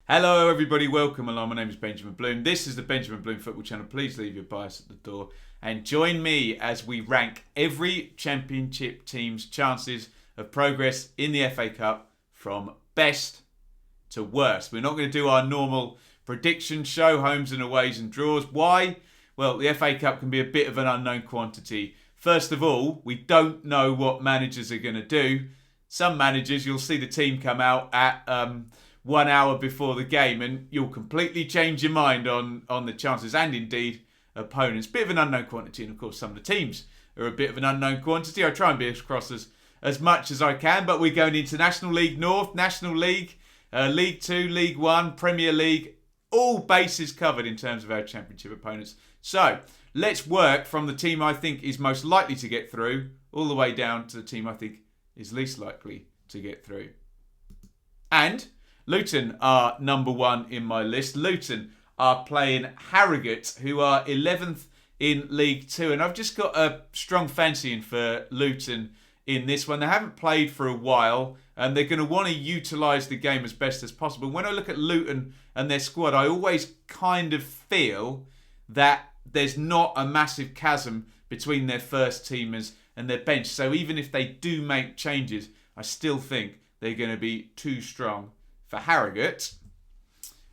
Hello everybody, welcome along. My name is Benjamin Bloom. This is the Benjamin Bloom Football Channel. Please leave your bias at the door and join me as we rank every championship team's chances of progress in the FA Cup from best to worst. We're not going to do our normal prediction show, homes and aways and draws. Why? Well, the FA Cup can be a bit of an unknown quantity. First of all, we don't know what managers are going to do. Some managers, you'll see the team come out at 1 hour before the game and you'll completely change your mind on the chances and indeed opponents. Bit of an unknown quantity, and of course some of the teams are a bit of an unknown quantity. I try and be across as much as I can, but we're going into National League North, National League, League 2, League 1, Premier League, all bases covered in terms of our championship opponents. So let's work from the team I think is most likely to get through all the way down to the team I think is least likely to get through. And Luton are number one in my list. Luton are playing Harrogate, who are 11th in League 2. And I've just got a strong fancying for Luton in this one. They haven't played for a while and they're going to want to utilise the game as best as possible. When I look at Luton and their squad, I always kind of feel that there's not a massive chasm between their first teamers and their bench. So even if they do make changes, I still think they're going to be too strong for Harrogate.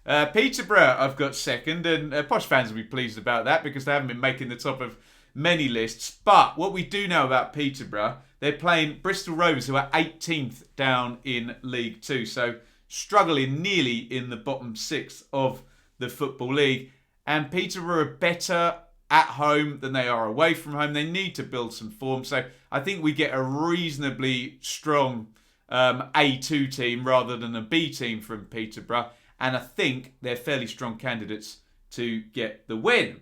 Peterborough I've got second, and Posh fans will be pleased about that because they haven't been making the top of many lists. But what we do know about Peterborough, they're playing Bristol Rovers, who are 18th down in League 2. So struggling nearly in the bottom six of the Football League. And Peterborough are better at home than they are away from home. They need to build some form. So I think we get a reasonably strong A2 team rather than a B team from Peterborough. And I think they're fairly strong candidates to get the win.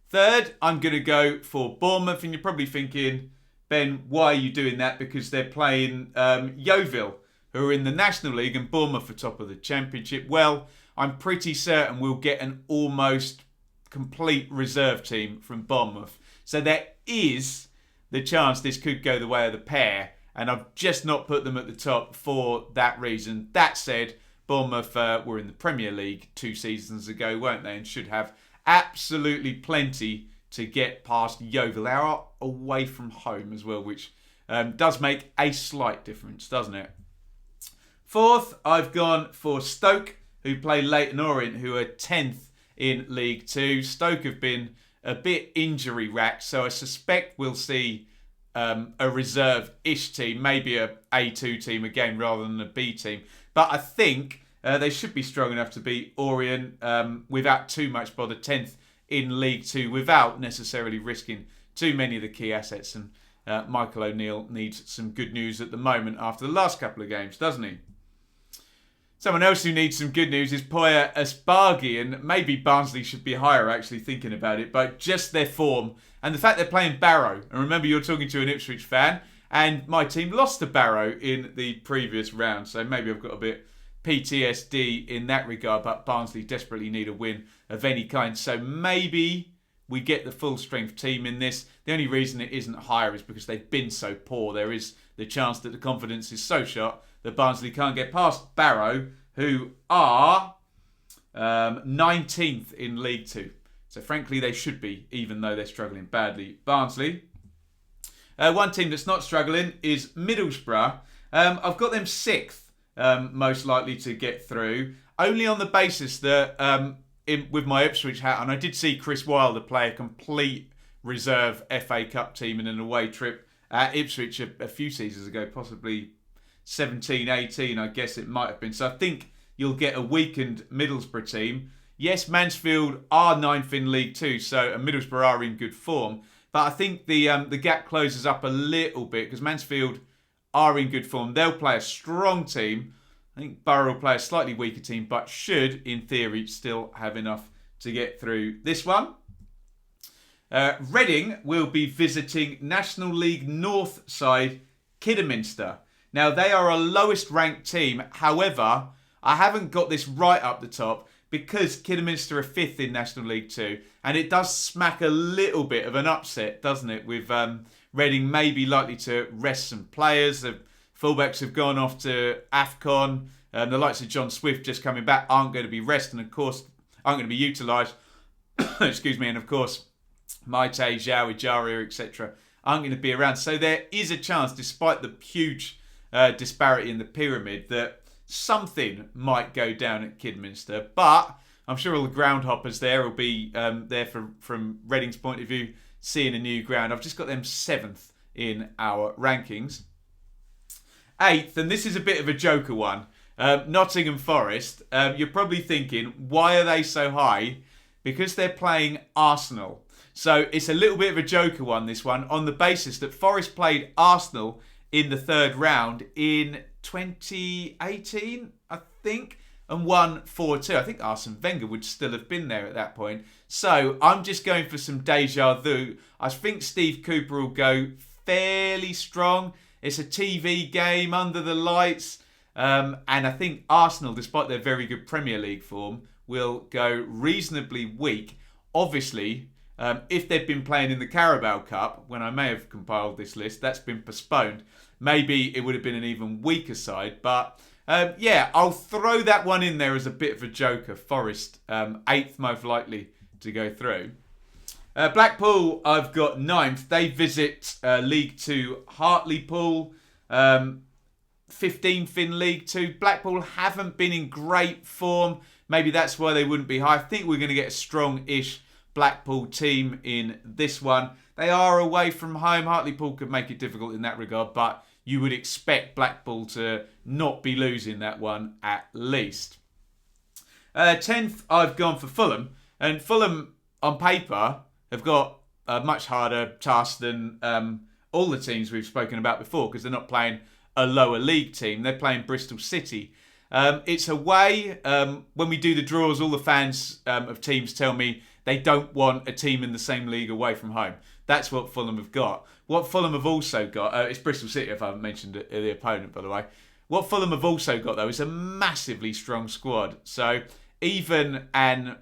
Third, I'm going to go for Bournemouth. And you're probably thinking, Ben, why are you doing that? Because they're playing Yeovil, who are in the National League, and Bournemouth are top of the Championship. Well, I'm pretty certain we'll get an almost complete reserve team from Bournemouth. So there is the chance this could go the way of the pair. And I've just not put them at the top for that reason. That said, Bournemouth were in the Premier League 2 seasons ago, weren't they? And should have absolutely plenty to get past Yeovil. They are away from home as well, which does make a slight difference, doesn't it? Fourth, I've gone for Stoke, who play Leyton Orient, who are 10th in League 2. Stoke have been a bit injury-racked, so I suspect we'll see a reserve-ish team, maybe a A2 team again rather than a B team. But I think they should be strong enough to beat Orient without too much bother. 10th in League 2 without necessarily risking too many of the key assets. And Michael O'Neill needs some good news at the moment after the last couple of games, doesn't he? Someone else who needs some good news is Poya Asbaghi, and maybe Barnsley should be higher actually thinking about it, but just their form and the fact they're playing Barrow. And remember, you're talking to an Ipswich fan, and my team lost to Barrow in the previous round, so maybe I've got a bit PTSD in that regard, but Barnsley desperately need a win of any kind, so maybe we get the full strength team in this. The only reason it isn't higher is because they've been so poor. There is the chance that the confidence is so shot that Barnsley can't get past Barrow, who are 19th in League 2. So frankly, they should be, even though they're struggling badly. Barnsley. One team that's not struggling is Middlesbrough. I've got them 6th, most likely to get through, only on the basis that with my Ipswich hat, and I did see Chris Wilder play a complete reserve FA Cup team in an away trip at Ipswich a few seasons ago, possibly 17, 18, I guess it might have been. So I think you'll get a weakened Middlesbrough team. Yes, Mansfield are 9th in League 2, so and Middlesbrough are in good form. But I think the gap closes up a little bit because Mansfield are in good form. They'll play a strong team. I think Borough will play a slightly weaker team, but should, in theory, still have enough to get through this one. Reading will be visiting National League North side Kidderminster. Now, they are a lowest ranked team. However, I haven't got this right up the top because Kidderminster are 5th in National League 2. And it does smack a little bit of an upset, doesn't it? With Reading maybe likely to rest some players. The fullbacks have gone off to AFCON. The likes of John Swift just coming back aren't going to be rested, and of course aren't going to be utilised. Excuse me, and of course Maite, Zhao, Ijaria, etc. aren't going to be around. So there is a chance, despite the huge disparity in the pyramid, that something might go down at Kidminster. But I'm sure all the groundhoppers there will be there from Reading's point of view, seeing a new ground. I've just got them 7th in our rankings. 8th, and this is a bit of a joker one, Nottingham Forest. You're probably thinking, why are they so high? Because they're playing Arsenal. So it's a little bit of a joker one, this one, on the basis that Forest played Arsenal in the 3rd round in 2018, I think, and won 4-2. I think Arsene Wenger would still have been there at that point. So I'm just going for some deja vu. I think Steve Cooper will go fairly strong. It's a TV game under the lights. And I think Arsenal, despite their very good Premier League form, will go reasonably weak. Obviously, if they'd been playing in the Carabao Cup, when I may have compiled this list, that's been postponed. Maybe it would have been an even weaker side. But yeah, I'll throw that one in there as a bit of a joker. Forest, 8th most likely to go through. Blackpool, I've got 9th. They visit League 2 Hartlepool, 15th in League 2. Blackpool haven't been in great form. Maybe that's why they wouldn't be high. I think we're going to get a strong-ish Blackpool team in this one. They are away from home. Hartlepool could make it difficult in that regard, but you would expect Blackpool to not be losing that one at least. 10th, I've gone for Fulham. And Fulham, on paper, have got a much harder task than all the teams we've spoken about before, because they're not playing a lower league team. They're playing Bristol City. It's away. When we do the draws, all the fans of teams tell me they don't want a team in the same league away from home. That's what Fulham have got. What Fulham have also got, it's Bristol City if I haven't mentioned the opponent, by the way. What Fulham have also got, though, is a massively strong squad. So even an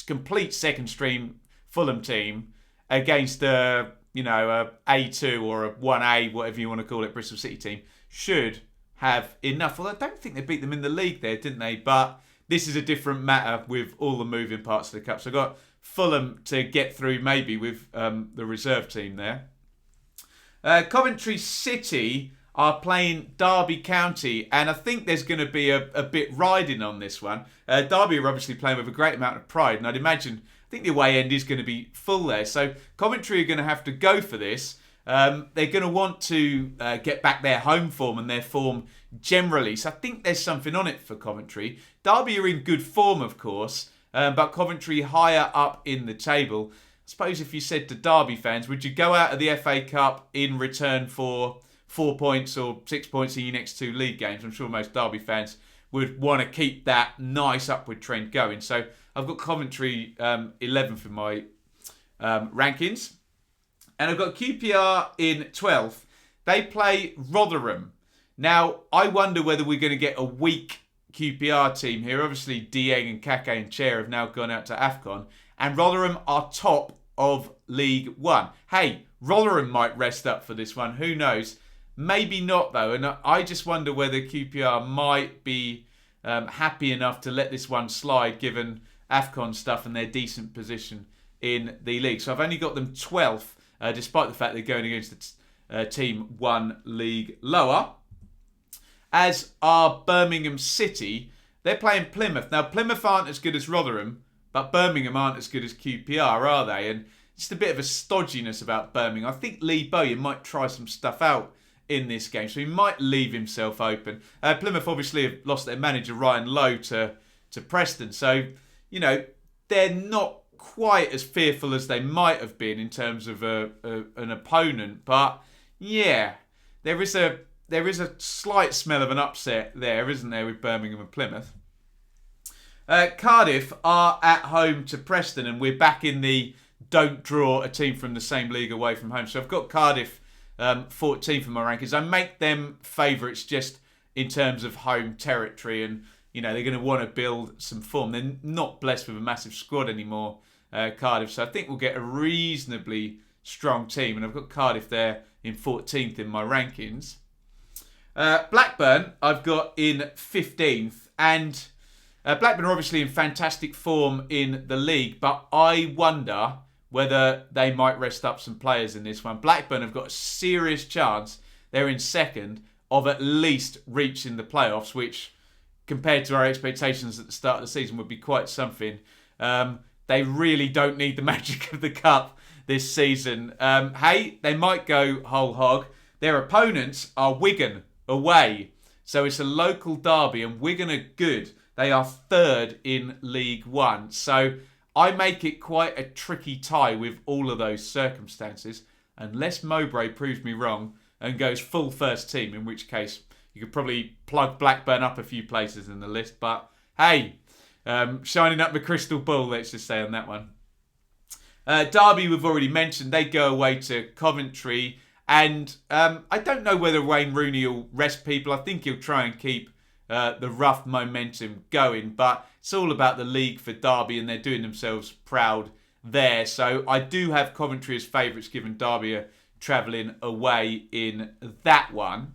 complete second stream Fulham team against a A2 or a 1A, whatever you want to call it, Bristol City team, should have enough. Well, I don't think they beat them in the league there, didn't they? But this is a different matter with all the moving parts of the cup. So I've got Fulham to get through maybe with the reserve team there. Coventry City are playing Derby County, and I think there's going to be a bit riding on this one. Derby are obviously playing with a great amount of pride, and I think the away end is going to be full there. So Coventry are going to have to go for this. They're going to want to get back their home form and their form generally. So I think there's something on it for Coventry. Derby are in good form, of course, but Coventry higher up in the table. I suppose if you said to Derby fans, would you go out of the FA Cup in return for 4 points or 6 points in your next 2 league games? I'm sure most Derby fans would want to keep that nice upward trend going. So I've got Coventry 11th in my rankings. And I've got QPR in 12th. They play Rotherham. Now, I wonder whether we're going to get a weak QPR team here. Obviously, Dieng and Kake and Chair have now gone out to AFCON. And Rotherham are top of League 1. Hey, Rotherham might rest up for this one. Who knows? Maybe not, though. And I just wonder whether QPR might be happy enough to let this one slide, given AFCON stuff and their decent position in the league. So I've only got them 12th. Despite the fact they're going against a team 1 league lower. As are Birmingham City. They're playing Plymouth. Now, Plymouth aren't as good as Rotherham, but Birmingham aren't as good as QPR, are they? And just a bit of a stodginess about Birmingham. I think Lee Bowyer might try some stuff out in this game, so he might leave himself open. Plymouth obviously have lost their manager, Ryan Lowe, to Preston. So, they're not quite as fearful as they might have been in terms of an opponent, but yeah, there is a slight smell of an upset there, isn't there, with Birmingham and Plymouth. Cardiff are at home to Preston, and we're back in the don't draw a team from the same league away from home. So I've got Cardiff 14th in my rankings. I make them favourites just in terms of home territory, and they're going to want to build some form. They're not blessed with a massive squad anymore, Cardiff, so I think we'll get a reasonably strong team, and I've got Cardiff there in 14th in my rankings. Blackburn, I've got in 15th. And Blackburn are obviously in fantastic form in the league, but I wonder whether they might rest up some players in this one. Blackburn have got a serious chance. They're in second of at least reaching the playoffs, which compared to our expectations at the start of the season would be quite something. They really don't need the magic of the cup this season. Hey, they might go whole hog. Their opponents are Wigan away. So it's a local derby and Wigan are good. They are third in League One. So I make it quite a tricky tie with all of those circumstances. Unless Mowbray proves me wrong and goes full first team, in which case you could probably plug Blackburn up a few places in the list. But hey, shining up the crystal ball, let's just say on that one. Derby, we've already mentioned. They go away to Coventry. And I don't know whether Wayne Rooney will rest people. I think he'll try and keep the rough momentum going. But it's all about the league for Derby, and they're doing themselves proud there. So I do have Coventry as favourites, given Derby are travelling away in that one.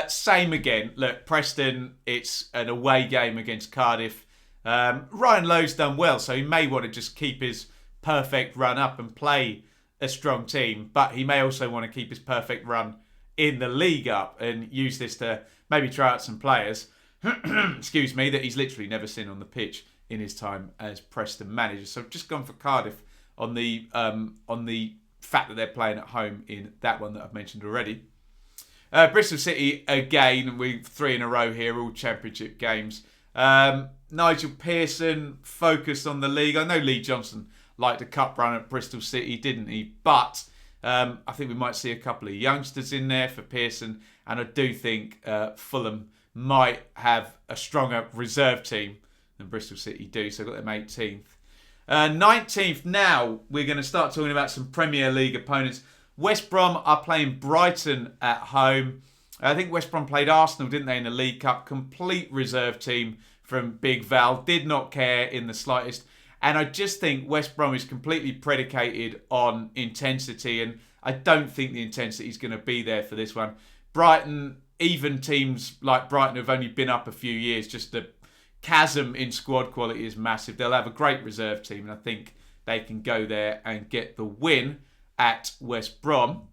Same again. Look, Preston, it's an away game against Cardiff. Ryan Lowe's done well, so he may want to just keep his perfect run up and play a strong team, but he may also want to keep his perfect run in the league up and use this to maybe try out some players, excuse me, that he's literally never seen on the pitch in his time as Preston manager. So I've just gone for Cardiff on the fact that they're playing at home in that one that I've mentioned already. Bristol City, again, we've 3 in a row here, all championship games. Nigel Pearson focused on the league. I know Lee Johnson liked a cup run at Bristol City, didn't he? But I think we might see a couple of youngsters in there for Pearson. And I do think Fulham might have a stronger reserve team than Bristol City do. So I've got them 18th. 19th, now we're going to start talking about some Premier League opponents. West Brom are playing Brighton at home. I think West Brom played Arsenal, didn't they, in the League Cup? Complete reserve team from Big Val. Did not care in the slightest. And I just think West Brom is completely predicated on intensity, and I don't think the intensity is going to be there for this one. Brighton, even teams like Brighton who've only been up a few years, just the chasm in squad quality is massive. They'll have a great reserve team, and I think they can go there and get the win at West Brom.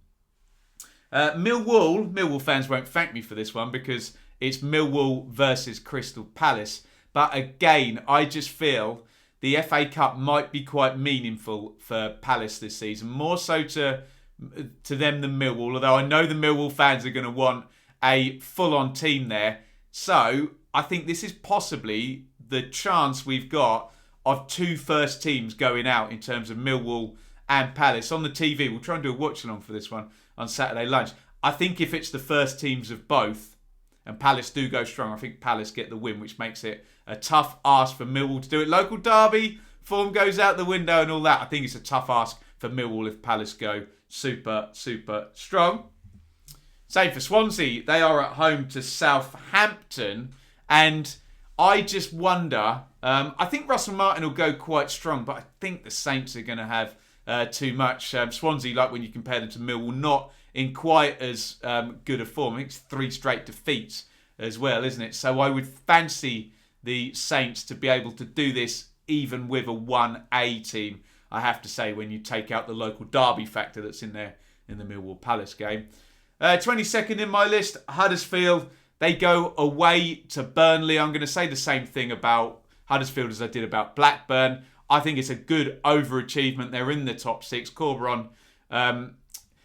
Millwall fans won't thank me for this one because it's Millwall versus Crystal Palace. But again, I just feel the FA Cup might be quite meaningful for Palace this season, more so to them than Millwall, although I know the Millwall fans are going to want a full-on team there. So I think this is possibly the chance we've got of 2 first teams going out in terms of Millwall and Palace. On the TV, we'll try and do a watch-along for this one on Saturday lunch. I think if it's the first teams of both, and Palace do go strong, I think Palace get the win, which makes it a tough ask for Millwall to do it. Local derby, form goes out the window and all that. I think it's a tough ask for Millwall if Palace go super, super strong. Same for Swansea. They are at home to Southampton. And I just wonder, I think Russell Martin will go quite strong, but I think the Saints are going to have too much. Swansea, like when you compare them to Millwall, not in quite as good a form. I think it's 3 straight defeats as well, isn't it? So I would fancy the Saints to be able to do this even with a 1A team, I have to say, when you take out the local derby factor that's in there in the Millwall Palace game. 22nd in my list, Huddersfield. They go away to Burnley. I'm going to say the same thing about Huddersfield as I did about Blackburn. I think it's a good overachievement. They're in the top 6. Corberon,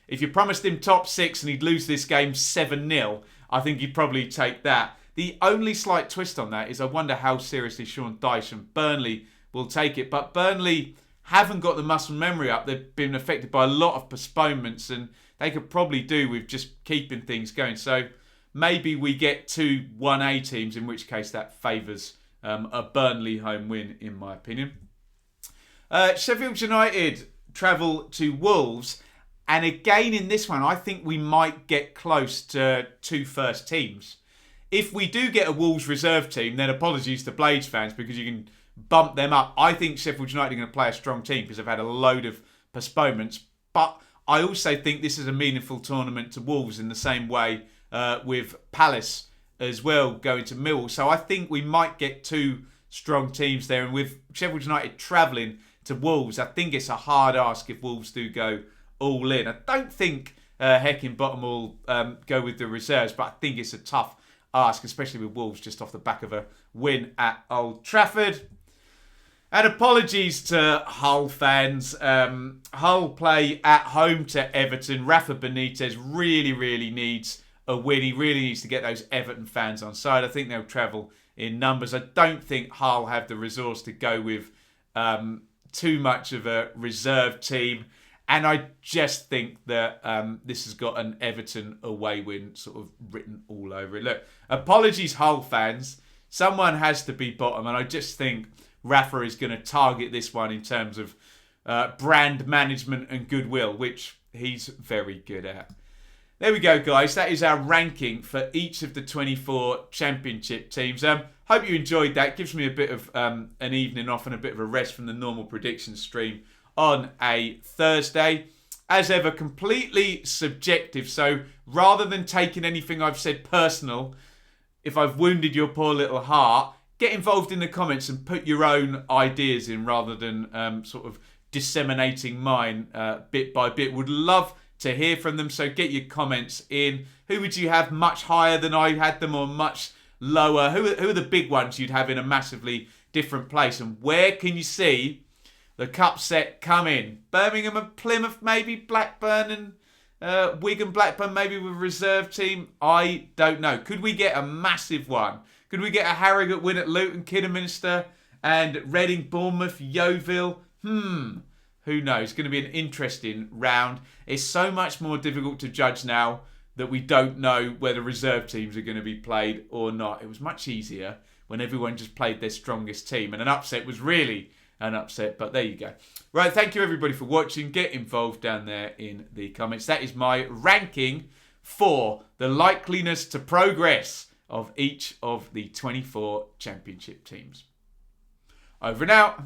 if you promised him top 6 and he'd lose this game 7-0, I think he'd probably take that. The only slight twist on that is I wonder how seriously Sean Dyche and Burnley will take it. But Burnley haven't got the muscle memory up. They've been affected by a lot of postponements, and they could probably do with just keeping things going. So maybe we get 2 1A teams, in which case that favours a Burnley home win, in my opinion. Sheffield United travel to Wolves. And again, in this one, I think we might get close to 2 first teams. If we do get a Wolves reserve team, then apologies to Blades fans because you can bump them up. I think Sheffield United are going to play a strong team because they've had a load of postponements. But I also think this is a meaningful tournament to Wolves in the same way with Palace as well going to Millwall. So I think we might get 2 strong teams there. And with Sheffield United travelling to Wolves, I think it's a hard ask if Wolves do go all in. I don't think Heckingbottom will go with the reserves, but I think it's a tough ask, especially with Wolves just off the back of a win at Old Trafford. And apologies to Hull fans. Hull play at home to Everton. Rafa Benitez really needs a win. He really needs to get those Everton fans on side. I think they'll travel in numbers. I don't think Hull have the resource to go with too much of a reserve team. And I just think that this has got an Everton away win sort of written all over it. Look, apologies Hull fans. Someone has to be bottom. And I just think Rafa is going to target this one in terms of brand management and goodwill, which he's very good at. There we go, guys. That is our ranking for each of the 24 championship teams. Hope you enjoyed that. Gives me a bit of an evening off and a bit of a rest from the normal prediction stream on a Thursday. As ever, completely subjective. So rather than taking anything I've said personal, if I've wounded your poor little heart, get involved in the comments and put your own ideas in rather than sort of disseminating mine bit by bit. Would love to hear from them, so get your comments in. Who would you have much higher than I had them or much lower? Who are the big ones you'd have in a massively different place? And where can you see the cup set come in? Birmingham and Plymouth, maybe Blackburn and Wigan, Blackburn, maybe with a reserve team. I don't know. Could we get a massive one? Could we get a Harrogate win at Luton, Kidderminster, and Reading, Bournemouth, Yeovil? Who knows? It's going to be an interesting round. It's so much more difficult to judge now that we don't know whether reserve teams are going to be played or not. It was much easier when everyone just played their strongest team, and an upset was really an upset, but there you go. Right, thank you everybody for watching. Get involved down there in the comments. That is my ranking for the likeliness to progress of each of the 24 championship teams. Over and out.